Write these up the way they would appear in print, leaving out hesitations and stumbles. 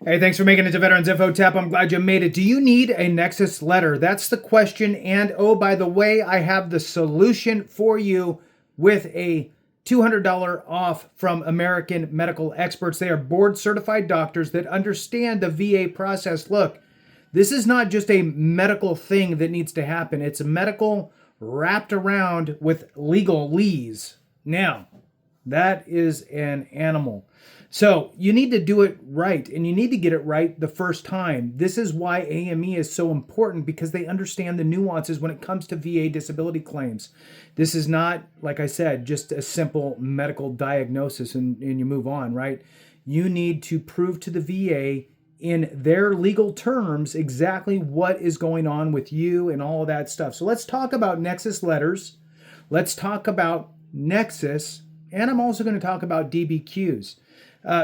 Hey, thanks for making it to Veterans Info Tap. I'm glad you made it. Do you need a Nexus letter? That's the question. And oh, by the way, I have the solution for you with a $200 off from American Medical Experts. They are board certified doctors that understand the VA process. Look, this is not just a medical thing that needs to happen. It's medical wrapped around with legalese. Now, that is an animal. So you need to do it right, and you need to get it right the first time. This is why AME is so important, because they understand the nuances when it comes to VA disability claims. This is not, like I said, just a simple medical diagnosis and you move on, right? You need to prove to the VA in their legal terms exactly what is going on with you and all of that stuff. So let's talk about Nexus letters. Let's talk about Nexus, and I'm also going to talk about DBQs.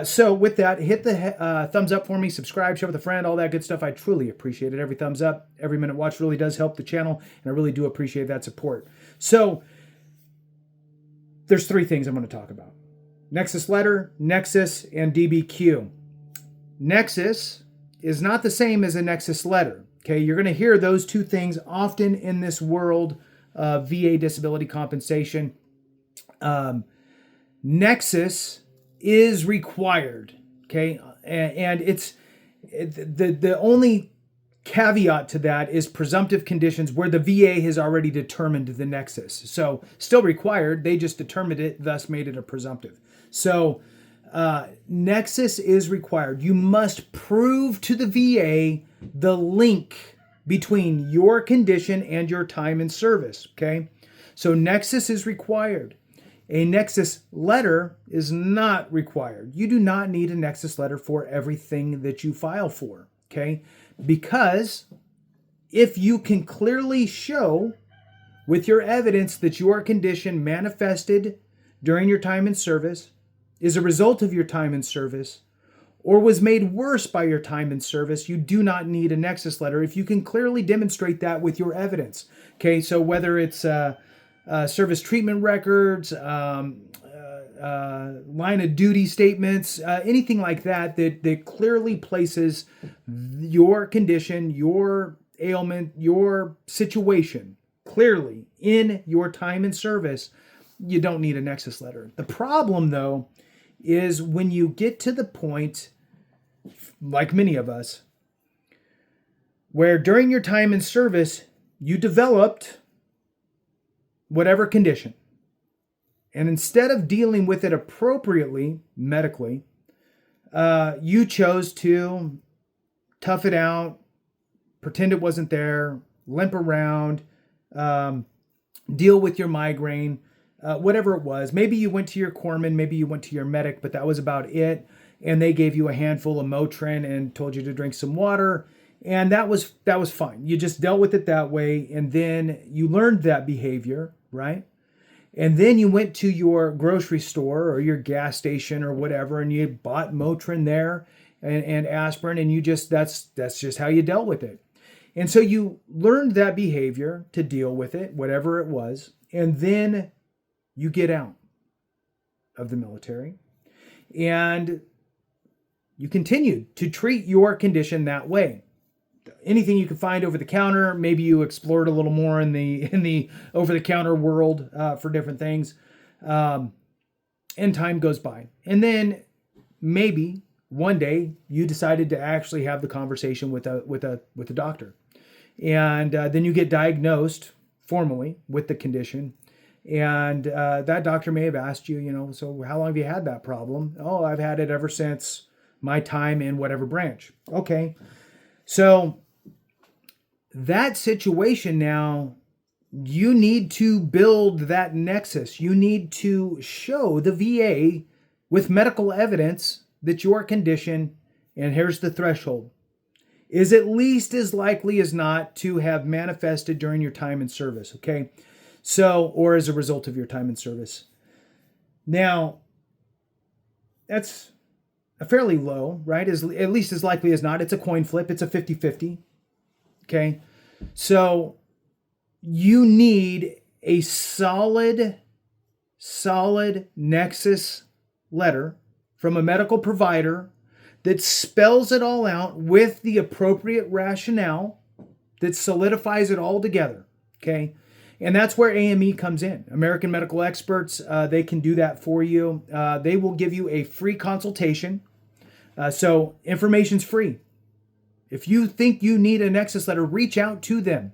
So with that, hit the thumbs up for me, subscribe, share with a friend, all that good stuff. I truly appreciate it. Every thumbs up, every minute watched really does help the channel, and I really do appreciate that support. So there's three things I'm going to talk about: Nexus letter, Nexus, and DBQ. Nexus is not the same as a Nexus letter. Okay, you're going to hear those two things often in this world of VA disability compensation. Nexus is required, okay? And it's the only caveat to that is presumptive conditions where the VA has already determined the nexus. So still required, they just determined it, thus made it a presumptive. So nexus is required. You must prove to the VA the link between your condition and your time in service, okay? So nexus is required. A Nexus letter is not required. You do not need a Nexus letter for everything that you file for, okay? Because if you can clearly show with your evidence that your condition manifested during your time in service, is a result of your time in service, or was made worse by your time in service, you do not need a Nexus letter if you can clearly demonstrate that with your evidence, okay? So whether it's service treatment records, line of duty statements, anything like that, that clearly places your condition, your ailment, your situation clearly in your time in service, you don't need a Nexus letter. The problem, though, is when you get to the point, like many of us, where during your time in service, you developed whatever condition. And instead of dealing with it appropriately, medically, you chose to tough it out, pretend it wasn't there, limp around, deal with your migraine, whatever it was. Maybe you went to your corpsman, maybe you went to your medic, but that was about it. And they gave you a handful of Motrin and told you to drink some water. And that was fine. You just dealt with it that way. And then you learned that behavior, right? And then you went to your grocery store or your gas station or whatever, and you bought Motrin there and aspirin, and you just, that's just how you dealt with it. And so you learned that behavior to deal with it, whatever it was. And then you get out of the military and you continued to treat your condition that way. Anything you could find over the counter, maybe you explored a little more in the over the counter world for different things, and time goes by, and then maybe one day you decided to actually have the conversation with a doctor, and then you get diagnosed formally with the condition, and that doctor may have asked you, so how long have you had that problem? Oh, I've had it ever since my time in whatever branch. Okay, so that situation now, you need to build that nexus. You need to show the VA with medical evidence that your condition, and here's the threshold, is at least as likely as not to have manifested during your time in service, okay? So, or as a result of your time in service. Now, that's a fairly low, right? At least as likely as not. It's a coin flip. It's a 50-50. Okay, so you need a solid Nexus letter from a medical provider that spells it all out with the appropriate rationale that solidifies it all together, okay? And that's where AME comes in. American Medical Experts, they can do that for you. They will give you a free consultation. So information's free. If you think you need a Nexus letter, reach out to them.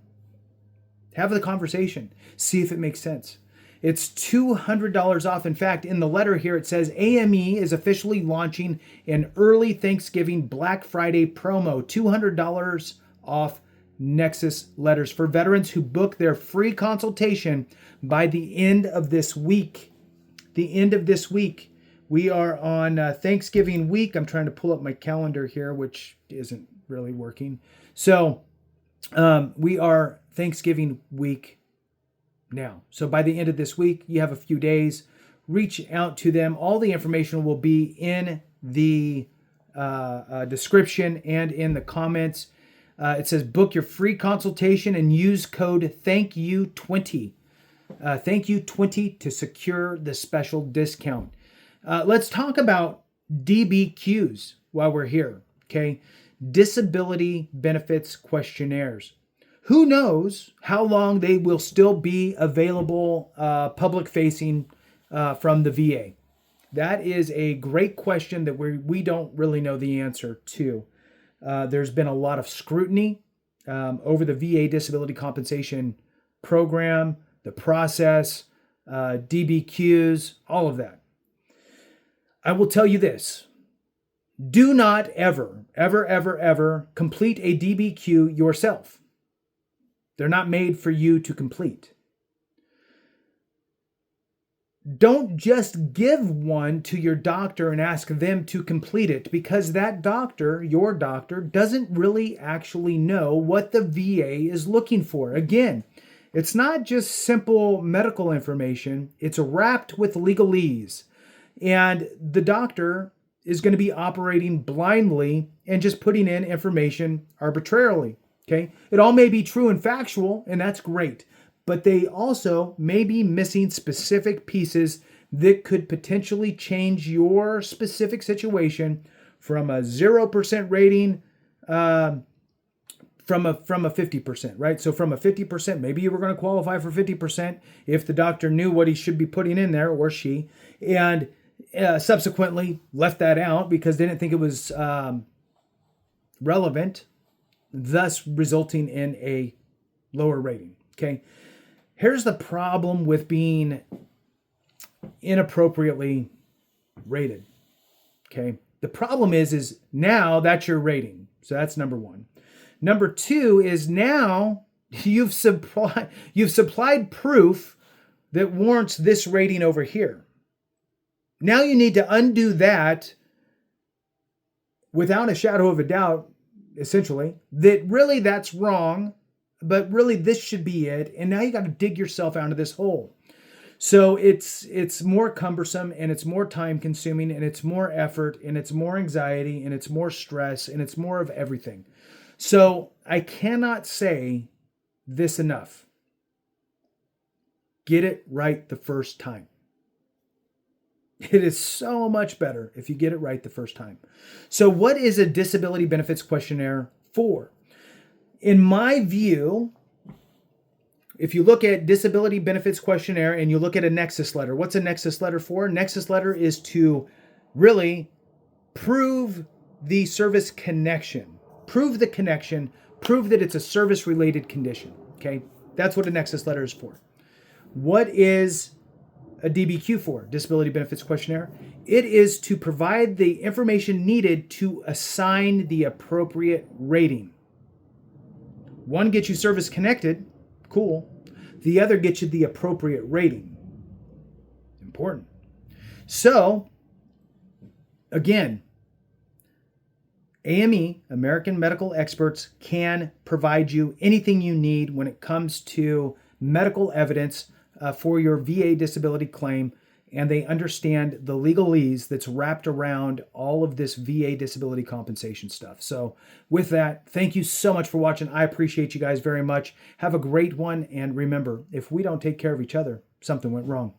Have the conversation. See if it makes sense. It's $200 off. In fact, in the letter here, it says AME is officially launching an early Thanksgiving Black Friday promo. $200 off Nexus letters for veterans who book their free consultation by the end of this week. The end of this week. We are on Thanksgiving week. I'm trying to pull up my calendar here, which isn't really working. So we are Thanksgiving week now. So by the end of this week, you have a few days. Reach out to them. All the information will be in the description and in the comments. It says book your free consultation and use code THANKYOU20. THANKYOU20 to secure the special discount. Let's talk about DBQs while we're here, okay? Disability benefits questionnaires. Who knows how long they will still be available public-facing from the VA? That is a great question that we don't really know the answer to. There's been a lot of scrutiny over the VA disability compensation program, the process, DBQs, all of that. I will tell you this. Do not ever complete a DBQ yourself. They're not made for you to complete. Don't just give one to your doctor and ask them to complete it, because that doctor, your doctor, doesn't really actually know what the VA is looking for. Again, it's not just simple medical information. It's wrapped with legalese. And the doctor is going to be operating blindly and just putting in information arbitrarily. Okay? It all may be true and factual, and that's great. But they also may be missing specific pieces that could potentially change your specific situation from a 0% rating from a 50%, right? So from a 50%, maybe you were going to qualify for 50% if the doctor knew what he should be putting in there, or she, and subsequently left that out because they didn't think it was relevant, thus resulting in a lower rating, okay? Here's the problem with being inappropriately rated, okay? The problem is now that's your rating. So that's number one. Number two is now you've supplied proof that warrants this rating over here. Now you need to undo that without a shadow of a doubt, essentially, that really that's wrong, but really this should be it. And now you got to dig yourself out of this hole. So it's more cumbersome, and it's more time consuming, and it's more effort, and it's more anxiety, and it's more stress, and it's more of everything. So I cannot say this enough. Get it right the first time. It is so much better if you get it right the first time. So what is a disability benefits questionnaire for? In my view, if you look at disability benefits questionnaire and you look at a Nexus letter, what's a Nexus letter for? Nexus letter is to really prove the service connection. Prove the connection. Prove that it's a service-related condition. Okay? That's what a Nexus letter is for. What is a DBQ for? Disability benefits questionnaire. It is to provide the information needed to assign the appropriate rating. One gets you service connected. Cool. The other gets you the appropriate rating. Important. So, again, AME, American Medical Experts, can provide you anything you need when it comes to medical evidence for your VA disability claim, and they understand the legalese that's wrapped around all of this VA disability compensation stuff. So with that, thank you so much for watching. I appreciate you guys very much. Have a great one, and remember, if we don't take care of each other, something went wrong.